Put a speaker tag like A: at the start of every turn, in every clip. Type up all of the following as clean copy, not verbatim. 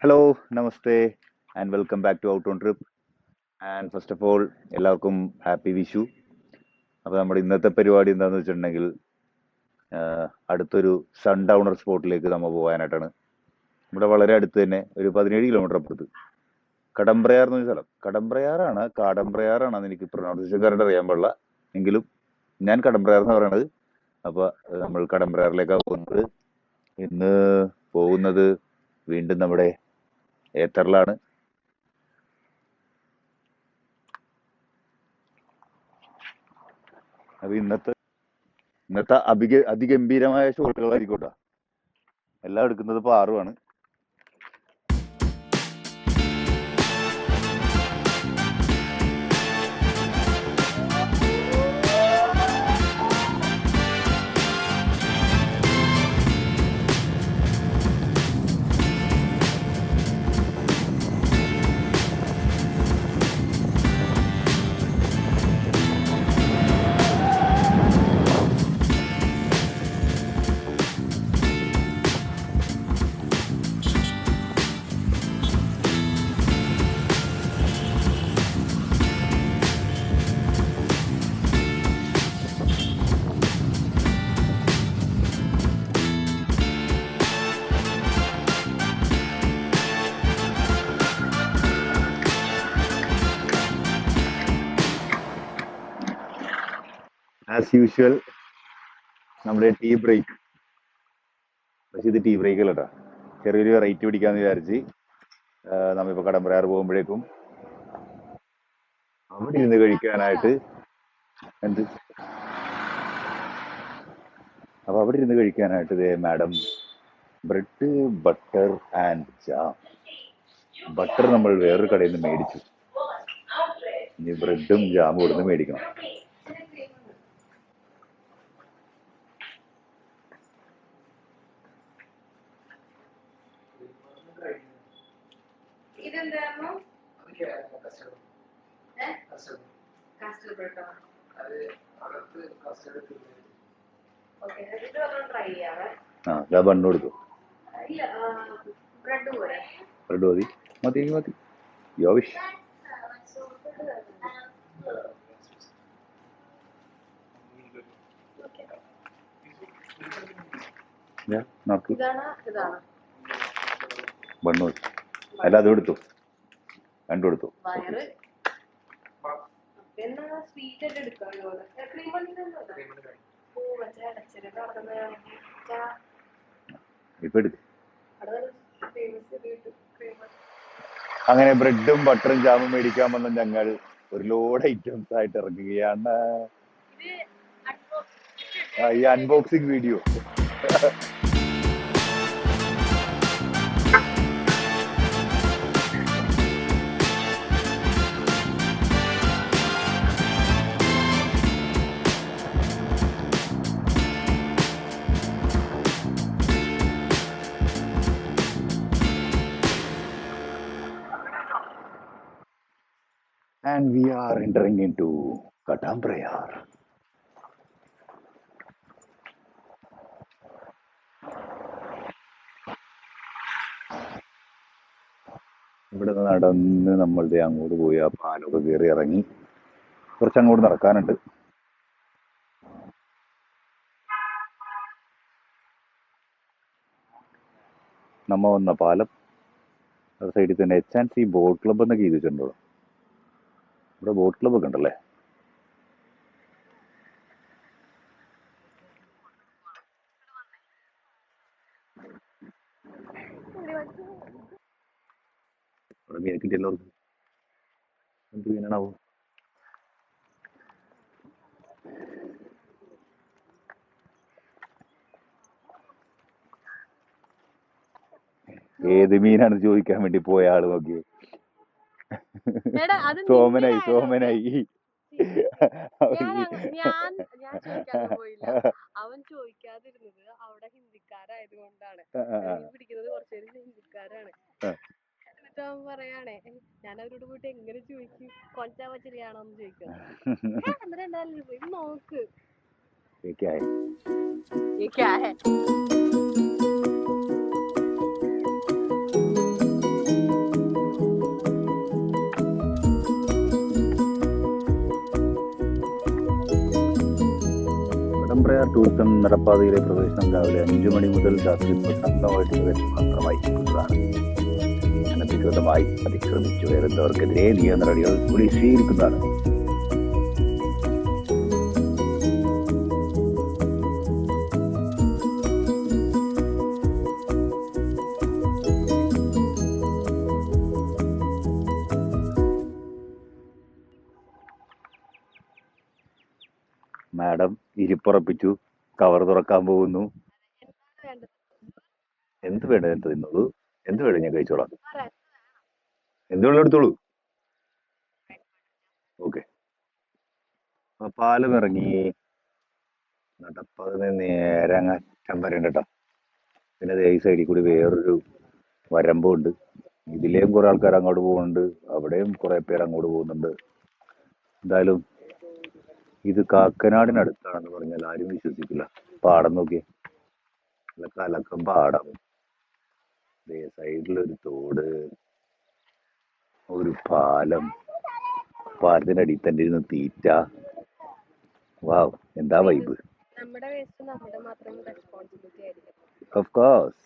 A: Hello, നമസ്തേ and welcome back to out on trip. And first of all എല്ലാവർക്കും happy Vishu. അപ്പോൾ നമ്മുടെ ഇന്നത്തെ പരിപാടി എന്താണെന്ന് വെച്ചിട്ടുണ്ടെങ്കിൽ അടുത്തൊരു സൺഡൗണർ സ്പോട്ടിലേക്ക് നമ്മൾ പോകാനായിട്ടാണ്. നമ്മുടെ വളരെ അടുത്ത് തന്നെ ഒരു 17 കിലോമീറ്റർ അപ്പുറത്ത് കടമ്പ്രയാർ എന്നൊരു സ്ഥലം. കടമ്പ്രയാറാണ് കാടമ്പ്രയാറാണെന്ന് എനിക്ക് പ്രൊനൗൺസിയേഷൻ കറക്റ്റ് അറിയാൻ പാടില്ല, എങ്കിലും ഞാൻ കടമ്പ്രയാർ എന്ന് പറയണത്. അപ്പോൾ നമ്മൾ കടമ്പ്രയാറിലേക്കാണ് പോകുന്നത്. ഇന്ന് പോകുന്നത് വീണ്ടും നമ്മുടെ ഏത്തറിലാണ്. അപ്പോൾ ഇന്നത്തെ അതിഗംഭീരമായ ഷോട്ടുകളായിരിക്കോട്ടെ. എല്ലാം എടുക്കുന്നത് ഇപ്പോൾ ആറുമാണ്. ആസ് യൂഷ്വൽ നമ്മുടെ ടീ ബ്രേക്ക്. പക്ഷെ ഇത് ടീ ബ്രേക്ക് അല്ലട്ടാ, ചെറിയൊരു വെറൈറ്റി പിടിക്കാന്ന് വിചാരിച്ച് നമ്മളിപ്പോൾ കടമ്പറയാർ പോകുമ്പോഴേക്കും അവിടെ ഇരുന്ന് കഴിക്കാനായിട്ട് എന്ത് അപ്പോൾ അവിടെ ഇരുന്ന് കഴിക്കാനായിട്ട് ഇതേ madam bread butter and jam. Butter നമ്മൾ വേറൊരു കടയിൽ നിന്ന് മേടിച്ചു, ഇനി ബ്രെഡും ജാമും ഇവിടുന്ന് മേടിക്കണം. ആ ഇതാ ബണ്ണ് കൊടുക്കും. ബ്രെഡ് മതി, മതി മതി, യോവിഷ്. നോക്ക്, ബണ്ണ് മതി. അല്ല അത് എടുത്തു, രണ്ടും എടുത്തു. ഇപ്പൊ എടുക്കും. അങ്ങനെ ബ്രെഡും ബട്ടറും ജാമും മേടിക്കാൻ വന്ന ഞങ്ങൾ ഒരു ലോഡ് ഐറ്റംസ് ആയിട്ട് ഇറങ്ങുകയാണ്. ഈ unboxing video. And we are entering into Katamprayar. ഇവിടെ നടന്ന് നമ്മളുടെ അങ്ങോട്ട് പോയി ആ പാലൊക്കെ കയറി ഇറങ്ങി കുറച്ചങ്ങോട്ട് നടക്കാനുണ്ട്. നമ്മ വന്ന പാലം സൈഡിൽ തന്നെ H&C ബോട്ട് ക്ലബ് എന്നൊക്കെ എഴുതിയിട്ടുണ്ടോ. ഇവിടെ ബോട്ട് ക്ലബ് ഒക്കെ ഉണ്ടല്ലേ. ഇവിടെ മീനെ കിട്ടിയല്ലോ. എന്ത് മീനാണാവോ? ഏത് മീനാണെന്ന് ചോദിക്കാൻ വേണ്ടി പോയ ആള് നോക്കിയോ. സോമനായി സോമനായി.
B: അവൻ ചോദിക്കാതിരുന്നത് അവിടെ ഹിന്ദിക്കാരായത് കൊണ്ടാണ്, പിടിക്കുന്നത് കുറച്ചേര് ഹിന്ദിക്കാരാണ്. എന്നിട്ട് അവൻ പറയാണേ, ഞാൻ അവരോട് പോയിട്ട് എങ്ങനെ ചോദിക്കും, കൊഞ്ചാ പച്ചരിയാണോന്ന് ചോദിക്കും. എന്നിട്ട് എന്തായാലും ഇത് നോക്ക്.
A: കടമ്പ്രയാർ ടൂറിസം നടപ്പാതയിലെ പ്രവേശനം രാവിലെ 5 മണി മുതൽ രാത്രി 12 വരെ മാത്രമായി കിട്ടുന്നതാണ്. അനധികൃതമായി അതിക്രമിച്ചു കയറുന്നവർക്കെതിരെ നിയമ നടപടികൾ പോലീസ് സ്വീകരിക്കുന്നതാണ്. മാഡം ഇരിപ്പുറപ്പിച്ചു, കവർ തുറക്കാൻ പോകുന്നു.
B: വേണ്ടത്
A: എന്ത് വേണം എന്ത് തിന്നോളൂ, എന്ത് വേണം ഞാൻ കഴിച്ചോളാം.
B: പറയാം.
A: എന്ത് വെള്ളം എടുത്തോളൂ. ഓക്കെ. പാലം ഇറങ്ങി നടപ്പതിന് നേരെ അങ്ങ് അറ്റം വരണ്ട കേട്ടോ. പിന്നെ ദേ ഈ സൈഡിൽ കൂടി വേറൊരു വരമ്പുണ്ട്. ഇതിലേയും കുറെ ആൾക്കാർ അങ്ങോട്ട് പോകുന്നുണ്ട്, അവിടെയും കുറെ പേര് അങ്ങോട്ട് പോകുന്നുണ്ട്. എന്തായാലും ഇത് കാക്കനാടിനടുത്താണെന്ന് പറഞ്ഞാൽ ആരും വിശ്വസിക്കില്ല. പാടം നോക്കിയേ, നല്ല കലക്കം പാടം, സൈഡിലൊരു തോട്, ഒരു പാലം, പാലത്തിനടിയിൽ തന്നെ ഇരുന്ന് തീറ്റ. വാവ്, എന്താ വൈബ്.
B: നമ്മുടെ വേസ്റ്റ് നമ്മുടെ മാത്രം റെസ്പോൺസിബിലിറ്റി ആയിരിക്കും.
A: Of course.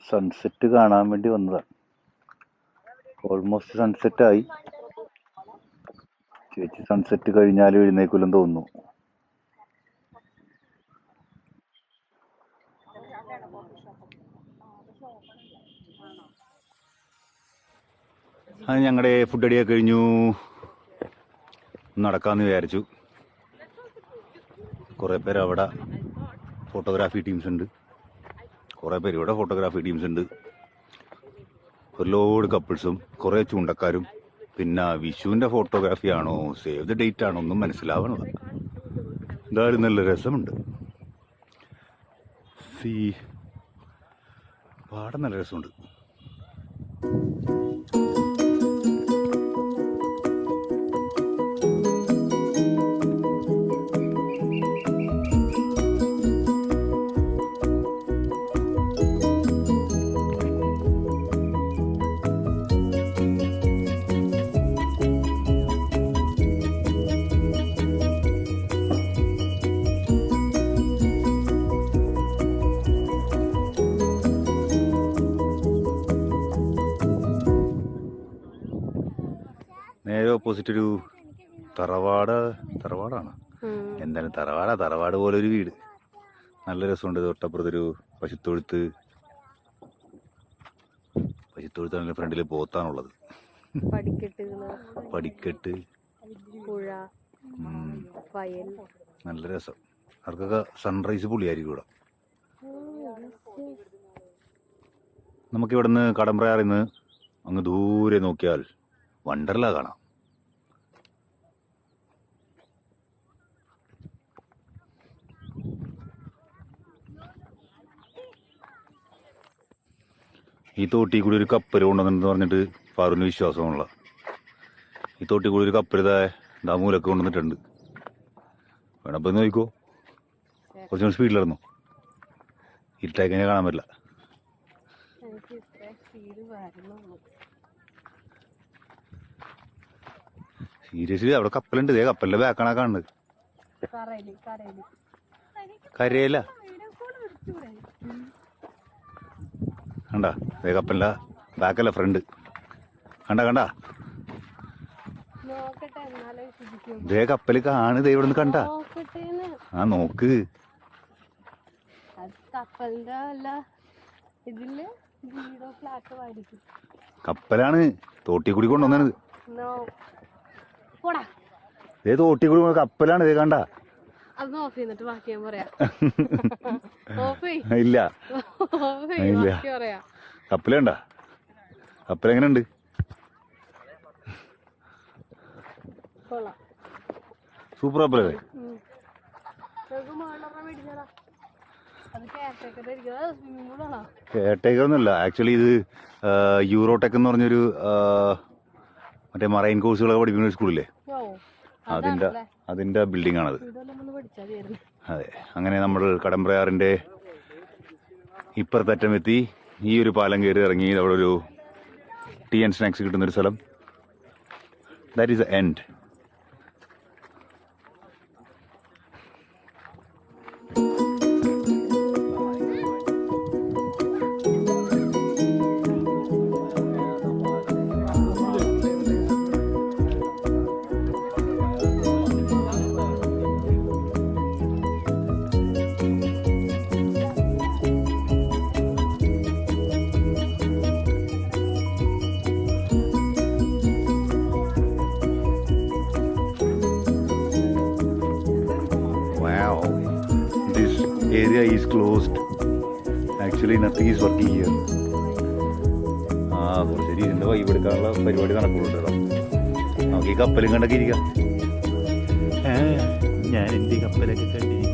A: സൺസെറ്റ് കാണാൻ വേണ്ടി വന്നതാണ്. ഓൾമോസ്റ്റ് സൺസെറ്റ് ആയി. ചേച്ചി സൺസെറ്റ് കഴിഞ്ഞാലും എഴുന്നേക്കില്ലെന്ന് തോന്നുന്നു. അത് ഞങ്ങളുടെ ഫുഡ് അടിയൊക്കെ കഴിഞ്ഞു, നടക്കാമെന്ന് വിചാരിച്ചു. കുറേ പേര് അവിടെ ഫോട്ടോഗ്രാഫി ടീംസ് ഉണ്ട്, കുറേ പേര് ഇവിടെ ഫോട്ടോഗ്രാഫി ടീംസ് ഉണ്ട്. ഒരു ലോഡ് കപ്പിൾസും കുറേ ചൂണ്ടക്കാരും. പിന്നെ വിഷുവിൻ്റെ ഫോട്ടോഗ്രാഫി ആണോ സേവ് ദ ഡേറ്റ് ആണോ ഒന്നും മനസ്സിലാവണത്. എന്തായാലും നല്ല രസമുണ്ട്. പാടം നല്ല രസമുണ്ട്. നേരെ ഓപ്പോസിറ്റ് ഒരു തറവാടാണ്. എന്താണ് തറവാട് പോലെ ഒരു വീട്. നല്ല രസമുണ്ട്. തൊട്ടപ്പുറത്തൊരു പശുത്തൊഴുത്താണെങ്കിൽ ഫ്രണ്ടിൽ പോത്താണുള്ളത്. പടിക്കെട്ട്,
B: പുഴ, വയൽ.
A: നല്ല രസം. അവർക്കൊക്കെ സൺറൈസ് പൊളിയായിരിക്കും ഇവിടെ. നമുക്കിവിടെ നിന്ന് കടമ്പ്രയാറിൽ നിന്ന് അങ്ങ് ദൂരെ നോക്കിയാൽ വണ്ടർലാ കാണാം. ഈ തോട്ടിൽ കൂടി ഒരു കപ്പൽ കൊണ്ടുവന്നിട്ടെന്ന് പറഞ്ഞിട്ട് പാറുവിന് വിശ്വാസമുള്ള. ഈ തോട്ടിൽ കൂടി ഒരു കപ്പൽ ഇതാ മൂലൊക്കെ കൊണ്ടുവന്നിട്ടുണ്ട്. വേണപ്പോൾ നോക്കിക്കോ. കുറച്ചുകൂടി സ്പീഡിലിറന്നു. ഇരുട്ടായി കഴിഞ്ഞാൽ കാണാൻ പറ്റില്ല. സീരിയസ്ലി അവിടെ കപ്പലുണ്ട്. ഇതേ കപ്പലിന്റെ ബാക്കാണാ കാണുന്നത്. കരയല്ല കണ്ടാ, ഇതേ കപ്പലിന്റെ ബാക്കല്ല ഫ്രണ്ട്. കണ്ടാ ഇതേ കപ്പല് കാണുത് ഇവിടെ നിന്ന്. കണ്ടാ ആ നോക്ക്. കപ്പലാണ് തോട്ടി കൂടി കൊണ്ടുവന്നത്. ഇതേ തോട്ടി കൂടി കപ്പലാണ്. ഇതേ കണ്ടാ. ഇല്ല കപ്പലുണ്ട. കപ്പലെങ്ങനെയുണ്ട്? സൂപ്പർ കപ്പലല്ലേ? കെയർടേക്കർ ഒന്നുമല്ല, ആക്ച്വലി ഇത് യൂറോടെക് എന്ന് പറഞ്ഞൊരു മറ്റേ മറൈൻ കോഴ്സുകളൊക്കെ പഠിപ്പിക്കുന്ന ഒരു സ്കൂളില്ലേ, അതിന്റെ ബിൽഡിംഗ് ആണത്. അതെ, അങ്ങനെ നമ്മൾ കടമ്പ്രയാറിന്റെ ഇപ്പുറത്തറ്റമെത്തി. ഈ ഒരു പാലം കയറി ഇറങ്ങി അവിടെ ഒരു ടീ ആൻഡ് സ്നാക്സ് കിട്ടുന്നൊരു സ്ഥലം. That is the end. Area is closed. Actually nothing is working here. ശരി, ഇതിന്റെ വൈബ് എടുക്കാനുള്ള പരിപാടി നടക്കുള്ളൂ കേട്ടോ. നമുക്ക് ഈ കപ്പലും കണ്ടൊക്കെ ഇരിക്കാം. ഞാൻ എൻ്റെ കപ്പലൊക്കെ കണ്ടിരിക്കും.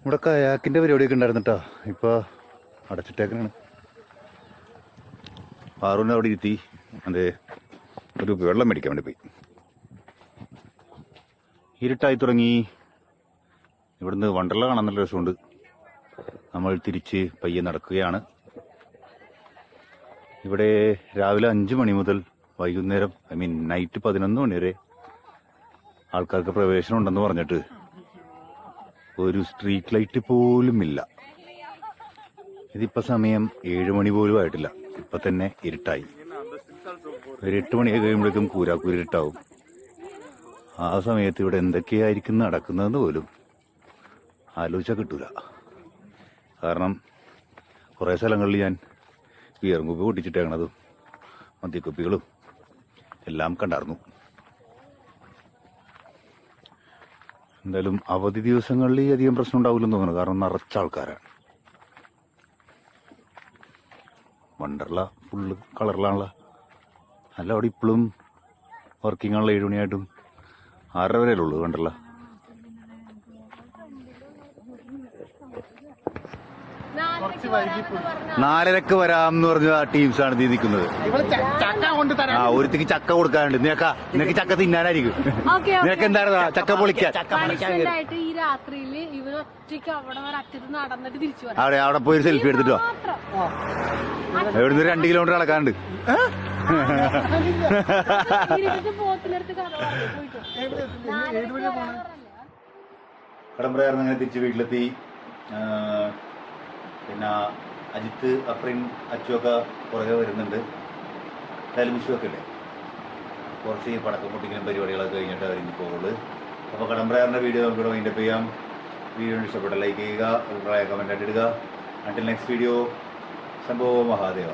A: ഇവിടെ കയാക്കിന്റെ പരിപാടിയൊക്കെ ഉണ്ടായിരുന്നു കേട്ടോ. ഇപ്പൊ അടച്ചിട്ടേക്കാണ്. പാറൂന്ന് അവിടെ ഇരുത്തി അതെ ഒരു വെള്ളം മേടിക്കാൻ വേണ്ടി പോയി. ഇരുട്ടായി തുടങ്ങി. ഇവിടുന്ന് വണ്ടർല കാണാൻ നല്ല രസമുണ്ട്. നമ്മൾ തിരിച്ച് പയ്യെ നടക്കുകയാണ്. ഇവിടെ രാവിലെ 5 മണി മുതൽ വൈകുന്നേരം നൈറ്റ് 11 മണി വരെ ആൾക്കാർക്ക് പ്രവേശനം ഉണ്ടെന്ന് പറഞ്ഞിട്ട് ഒരു സ്ട്രീറ്റ് ലൈറ്റ് പോലും ഇല്ല. ഇതിപ്പോൾ സമയം 7 മണി പോലും ആയിട്ടില്ല. ഇപ്പം തന്നെ ഇരുട്ടായി. ഒരു 8 മണിയൊക്കെ കഴിയുമ്പോഴേക്കും കൂരാക്കൂരിട്ടാവും. ആ സമയത്ത് ഇവിടെ എന്തൊക്കെയായിരിക്കും നടക്കുന്നതെന്ന് പോലും ആലോചിച്ചാൽ കിട്ടൂല. കാരണം കുറേ സ്ഥലങ്ങളിൽ ഞാൻ ബിയറും കുപ്പി പൊട്ടിച്ചിട്ടേക്കണതും മദ്യക്കുപ്പികളും എല്ലാം കണ്ടായിരുന്നു. എന്തായാലും അവധി ദിവസങ്ങളിൽ അധികം പ്രശ്നം ഉണ്ടാവില്ലെന്ന് തോന്നുന്നു. കാരണം നിറച്ച ആൾക്കാരാണ്. വണ്ടർല ഫുള്ള് കളറിലാണല്ലോ. അല്ല, അവിടെ ഇപ്പോഴും വർക്കിംഗ് ആണല്ലോ. 7 മണിയായിട്ടും 6:30 വരെ ഉള്ളൂ വണ്ടർല. നാലരക്ക് വരാമെന്ന് പറഞ്ഞ ആ ടീംസാണ് ഇത് നിൽക്കുന്നത്. ഒരുത്തിക്ക് ചക്ക കൊടുക്കാനുണ്ട്. നിനക്ക് ചക്ക തിന്നാനായിരിക്കും. നിനക്ക് എന്താണ് ചക്ക പൊളിക്കാൻ? അവിടെ പോയി സെൽഫി എടുത്തിട്ടോ. എവിടുന്ന് 2 കിലോമീറ്റർ നടക്കാനുണ്ട്. കടമ്പ്രയാർന്ന് അങ്ങനെ തിരിച്ച് വീട്ടിലെത്തി. പിന്നെ അജിത്ത്, അഫ്രീൻ, അച്ചുവൊക്കെ പുറകെ വരുന്നുണ്ട്. എന്തായാലും വിഷുവൊക്കെ അല്ലേ, കുറച്ച് പടക്കം പൊട്ടിക്കലും പരിപാടികളൊക്കെ കഴിഞ്ഞിട്ട് അവരിഞ്ഞ് പോകുള്ളൂ. അപ്പോൾ കടമ്പ്രയാറിൻ്റെ വീഡിയോ നമുക്കിവിടെ വൈൻഡപ്പ് ചെയ്യാം. വീഡിയോ ഇഷ്ടപ്പെട്ട ലൈക്ക് ചെയ്യുക, അഭിപ്രായ കമൻ്റ് ആയിട്ട് ഇടുക. അണ്ടിൽ നെക്സ്റ്റ് വീഡിയോ, ശംഭോ മഹാദേവ.